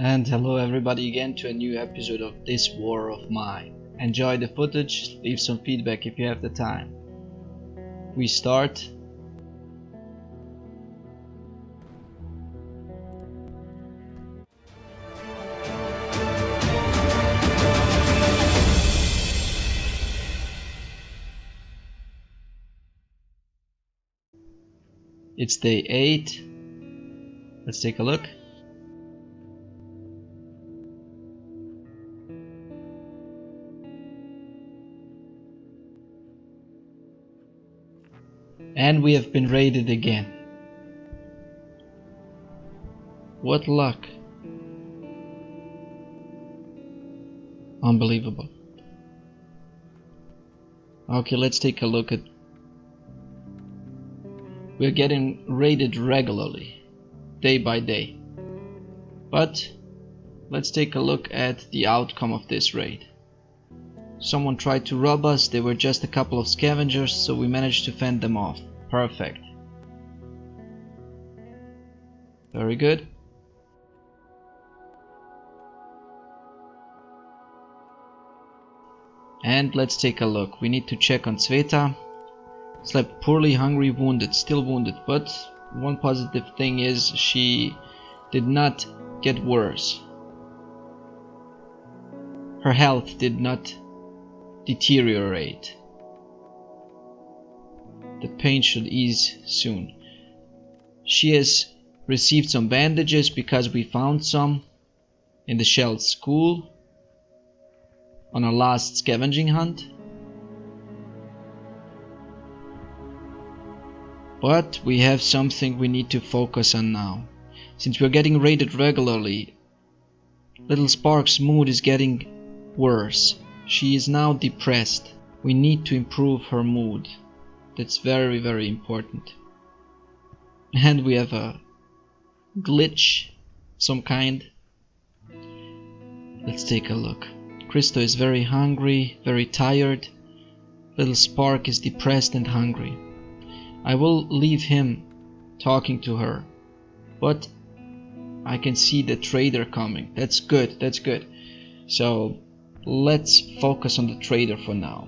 And hello everybody again to a new episode of This War of Mine. Enjoy the footage, leave some feedback if you have the time. We start. It's day 8. Let's take a look. And we have been raided again. What luck. Unbelievable. Okay, let's take a look at... We're getting raided regularly, day by day. But let's take a look at the outcome of this raid. Someone tried to rob us, they were just a couple of scavengers, so we managed to fend them off. Perfect. Very good. And let's take a look. We need to check on Sveta. Slept poorly, hungry, wounded, still wounded, but one positive thing is she did not get worse. Her health did not deteriorate. The pain should ease soon. She has received some bandages because we found some in the Shelled school on our last scavenging hunt. But we have something we need to focus on now. Since we're getting raided regularly, Little Spark's mood is getting worse. She is now depressed. We need to improve her mood. That's very, very important. And we have a glitch, some kind. Let's take a look. Christo is very hungry, very tired. Little Spark is depressed and hungry. I will leave him talking to her, but I can see the trader coming. That's good, that's good. So let's focus on the trader for now.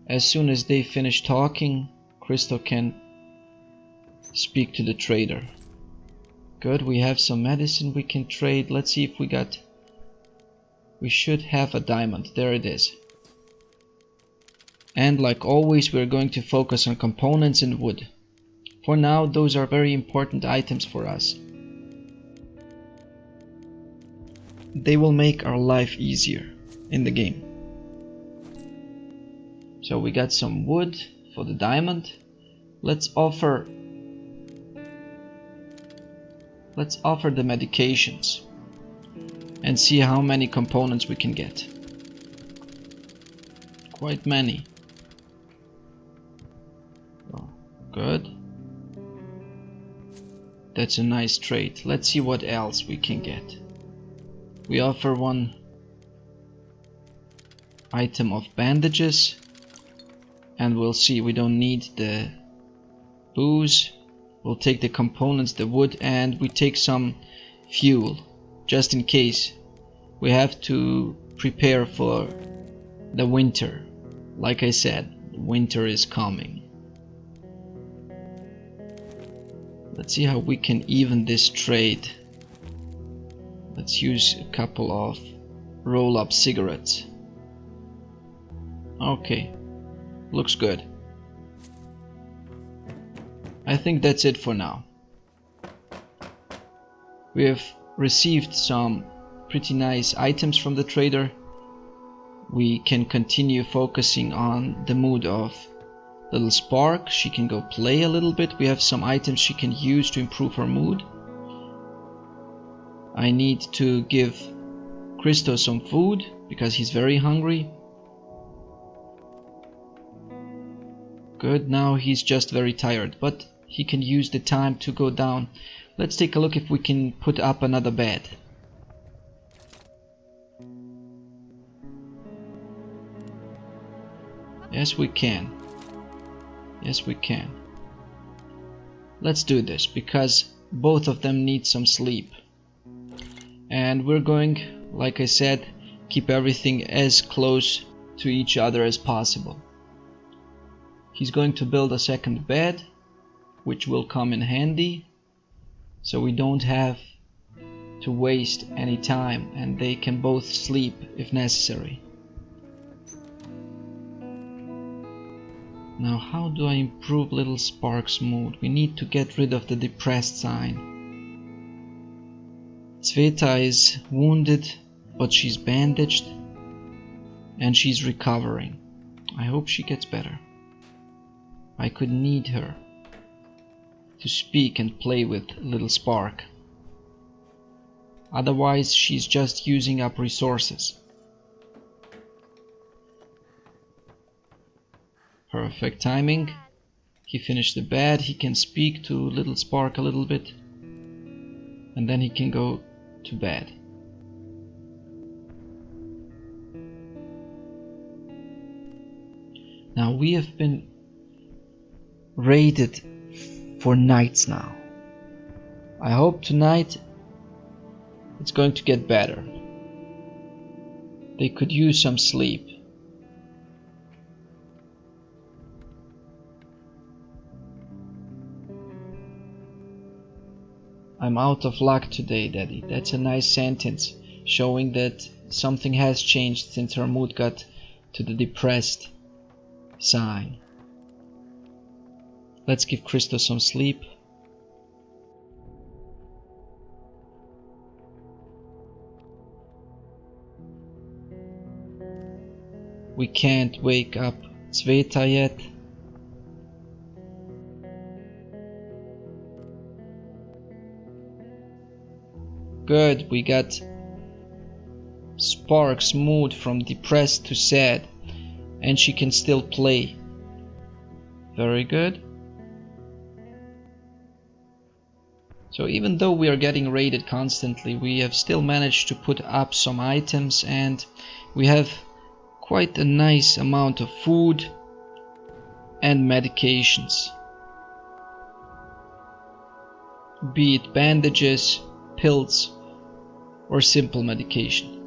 As soon as they finish talking, Christo can speak to the trader. Good, we have some medicine we can trade. Let's see if we got... We should have a diamond. There it is. And like always, we're going to focus on components and wood. For now, those are very important items for us. They will make our life easier in the game. So we got some wood for the diamond. Let's offer the medications and see how many components we can get. Quite many. Oh, good. That's a nice trade. Let's see what else we can get. We offer one item of bandages. And we'll see, we don't need the booze. We'll take the components, the wood, and we take some fuel. Just in case. We have to prepare for the winter. Like I said, winter is coming. Let's see how we can even this trade. Let's use a couple of roll-up cigarettes. Okay. Looks good. I think that's it for now. We have received some pretty nice items from the trader. We can continue focusing on the mood of Little Spark. She can go play a little bit. We have some items she can use to improve her mood. I need to give Christo some food because he's very hungry. Good, now he's just very tired, but he can use the time to go down. Let's take a look if we can put up another bed. Yes, we can. Yes, we can. Let's do this, because both of them need some sleep. And we're going, like I said, keep everything as close to each other as possible. He's going to build a second bed, which will come in handy, so we don't have to waste any time and they can both sleep if necessary. Now, how do I improve little Spark's mood? We need to get rid of the depressed sign. Sveta is wounded, but she's bandaged and she's recovering. I hope she gets better. I could need her to speak and play with little Spark. Otherwise, she's just using up resources. Perfect timing. He finished the bed. He can speak to little Spark a little bit. And then he can go to bed. Now we have been raided for nights now. I hope tonight it's going to get better. They could use some sleep. I'm out of luck today, Daddy. That's a nice sentence, showing that something has changed since her mood got to the depressed sign. Let's give Christo some sleep. We can't wake up Sveta yet. Good, we got Spark's mood from depressed to sad, and she can still play. Very good. So even though we are getting raided constantly, we have still managed to put up some items, and we have quite a nice amount of food and medications. Be it bandages, pills, or simple medication.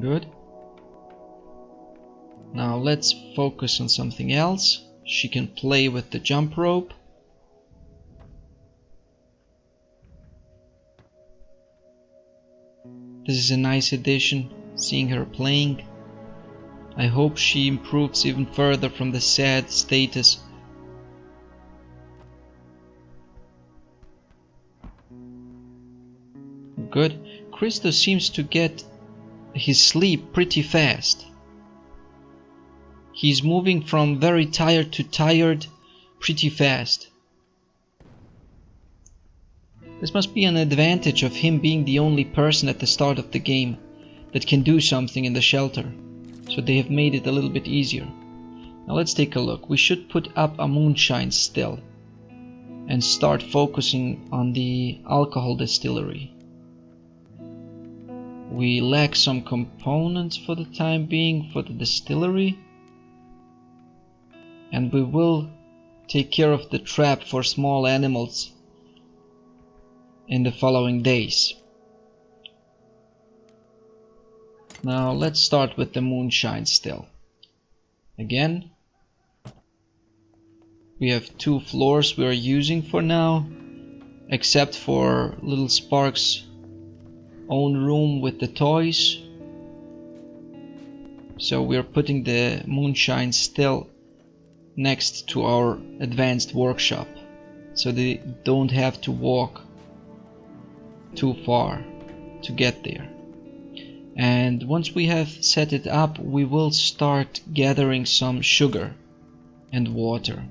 Good. Now let's focus on something else. She can play with the jump rope. This is a nice addition, seeing her playing. I hope she improves even further from the sad status. Good. Christo seems to get his sleep pretty fast. He's moving from very tired to tired pretty fast. This must be an advantage of him being the only person at the start of the game that can do something in the shelter, so they have made it a little bit easier. Now let's take a look. We should put up a moonshine still and start focusing on the alcohol distillery. We lack some components for the time being for the distillery, and we will take care of the trap for small animals in the following days. Now let's start with the moonshine still. Again, we have 2 floors we are using for now, except for little Spark's own room with the toys. So we are putting the moonshine still next to our advanced workshop, so they don't have to walk too far to get there. And once we have set it up, we will start gathering some sugar and water.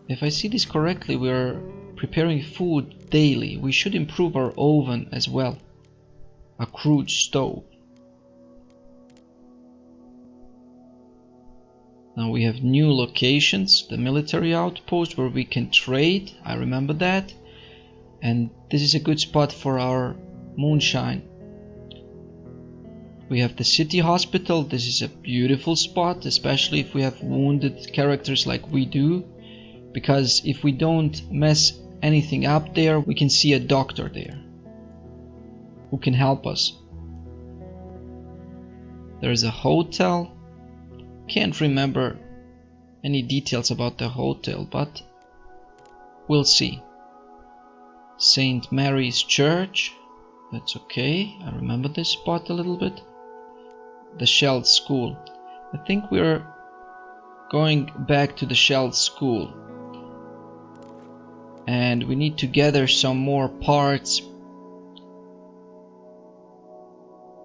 If I see this correctly, we are preparing food daily. We should improve our oven as well. A crude stove. Now we have new locations. The military outpost where we can trade. I remember that. And this is a good spot for our moonshine. We have the city hospital. This is a beautiful spot, especially if we have wounded characters like we do. Because if we don't mess anything up there, we can see a doctor there who can help us. There's a hotel. Can't remember any details about the hotel, but we'll see. St. Mary's Church. That's okay. I remember this spot a little bit. The Shelled School. I think we're going back to the Shelled School. And we need to gather some more parts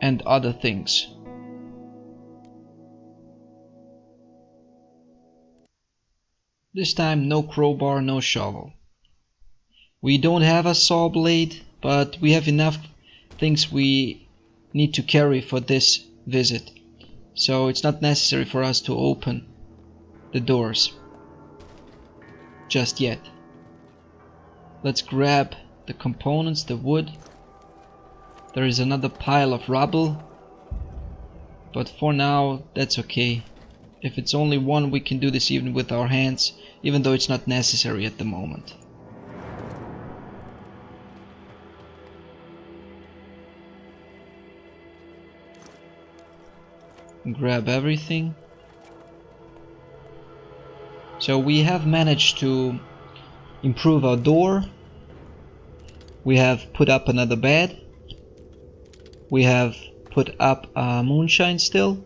and other things. This time no crowbar, no shovel. We don't have a saw blade, but we have enough things we need to carry for this visit. So it's not necessary for us to open the doors just yet. Let's grab the components, the wood. There is another pile of rubble, but for now that's okay. If it's only one, we can do this even with our hands, even though it's not necessary at the moment. Grab everything. So we have managed to improve our door. We have put up another bed. We have put up a moonshine still.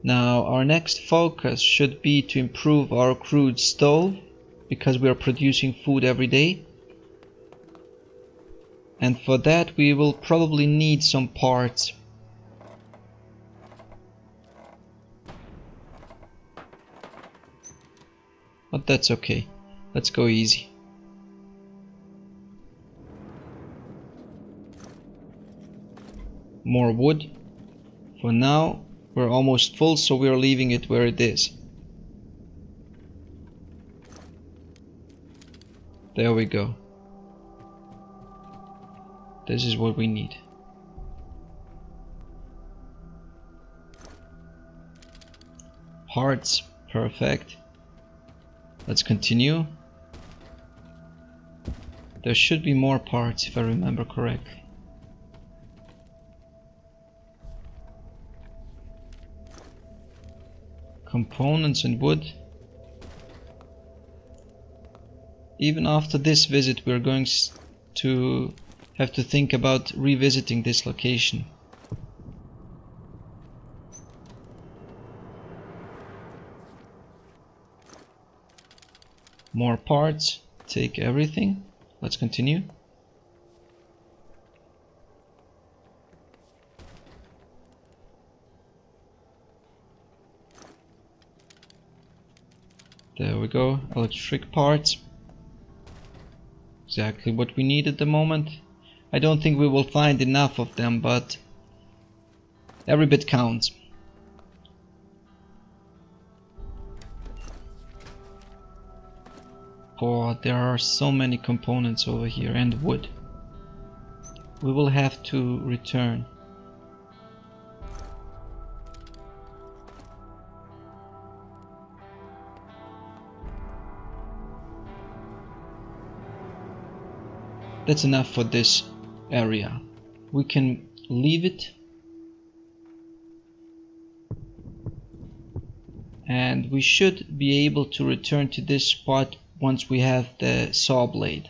Now our next focus should be to improve our crude stove, because we are producing food every day. And for that we will probably need some parts. But that's okay. Let's go easy. More wood. For now, we're almost full, so we are leaving it where it is. There we go. This is what we need. Parts. Perfect. Let's continue. There should be more parts if I remember correctly. Components and wood. Even after this visit we're going to have to think about revisiting this location. More parts, take everything. Let's continue. There we go, electric parts. Exactly what we need at the moment. I don't think we will find enough of them, but every bit counts. Oh, there are so many components over here, and wood. We will have to return. That's enough for this area. We can leave it. And we should be able to return to this spot once we have the saw blade.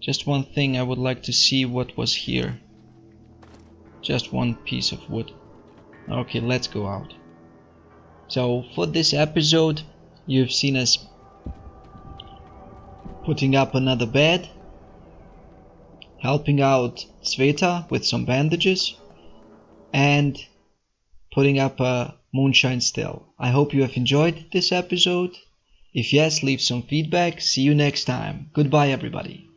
Just one thing, I would like to see what was here. Just one piece of wood. Okay, let's go out. So for this episode, you've seen us putting up another bed, helping out Sveta with some bandages, and putting up a moonshine still. I hope you have enjoyed this episode. If yes, leave some feedback. See you next time. Goodbye everybody.